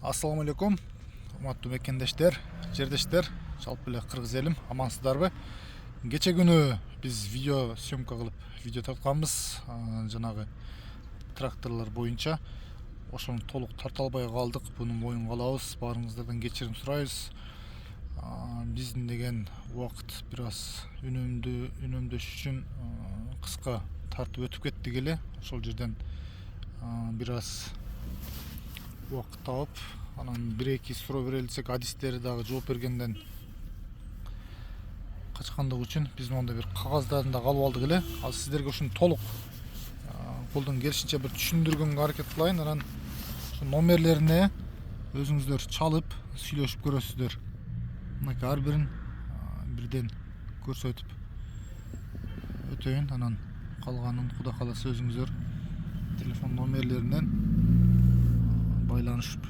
Assalamu алейкум, урматтуу мекендештер, жердештер, жалпы эле кыргыз элим, амансыздарбы? Кече күнү биз видео съемка кылып, видео тартканбыз, жанагы тракторлор боюнча. Ошону толук тарта албай калдык. Буну моюн калабыз, баарыңыздардан кечирим сурайбыз. Биздин деген убакыт бир аз үнөмдөш үчүн кыска тартып өтүп кеттик эле. Ошол жерден бир аз убакыт таап, анан бир-эки суроо берели десек, адистери дагы жооп бергенден качкандыгы үчүн биз мондай бир кагаздарын да калып алдык эле. Ал сиздерге ушуну толук колдон келишинче бир түшүндүргөнгө аракет кылайын. Анан ошо номерлерине өзүңүздөр чалып сүйлөшүп көрөсүздөр. Мынакей ар бирин бирден көрсөтүп өтөйүн. Анан калганын Кудай кааласа өзүңүздөр телефон номерлеринен байланышып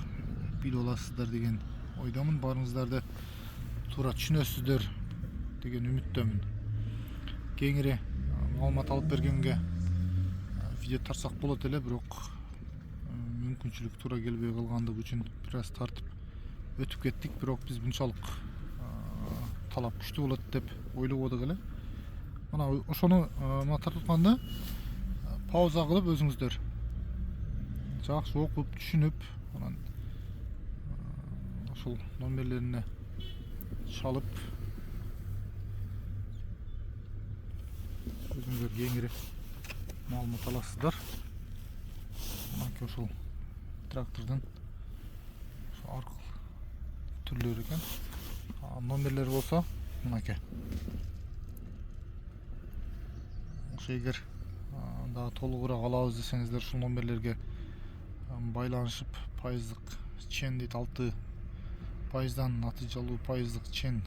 билип аласыздар деген ойдомун. Баарыңыздарды туура түшүнөсүздөр деген үмүттөмүн. Кеңири маалымат алып бергенге видео тарсак болот эле, бирок мүмкүнчүлүк туура келбей калгандыгы үчүн бир аз тартып өтүп кеттик. Бирок биз мынчалык талап күчтүү болот деп ойлободук эле. Мына ошону тартып атканда пауза кылып өзүңүздөр жакшы окуп түшүнүп, анан ошол номерлерине чалып өзүңүздөр кеңири маалымат аласыздар. Мынакей ошол трактордун аркыл түрлөрү экен. Номерлери болсо мынакей. Ошо эгер дагы толугураак алабыз десеңиздер, ушул номерлерге байланышып, пайыздык чен дейт, 6%дан натыйжалуу пайыздык чен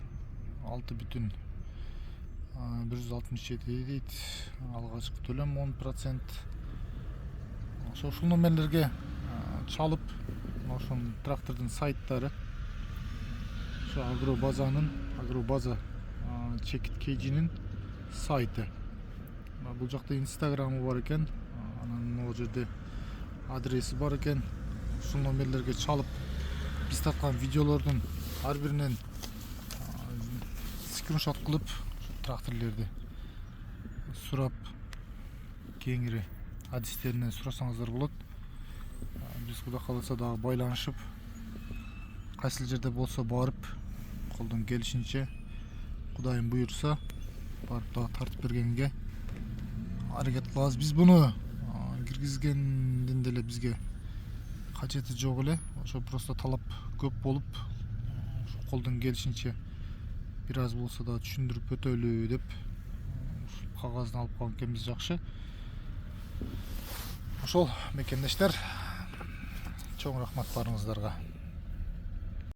6,167 дейт. Алгачкы төлөм 10%. Ошол номерлерге чалып, ошонун трактордун сайттары, ошо агробаза чекит кейжинин сайты. Бул жакта инстаграмы бар экен, анан могу жерде адреси бар экен. Ушул номерлерге чалып, биз тарткан видеолордун ар биринен скриншот кылып, тракторлерди сурап, кеңири адистеринен сурасаңыздар болот. Биз Кудай кааласа дагы байланышып, кайсыл жерде болсо барып, колдон келишинче, Кудайым буйрса, барып дагы тартып бергенге аракет кылабыз. Биз буну киргизгенден деле бизге кажети жок эле. Ошо просто талап көп болуп, колдон келишинче бир аз болсо да түшүндүрүп өтөлү деп кагазын алып калган экенбиз. Жакшы. Ошол мекендештер, чоң рахмат баарыңыздарга.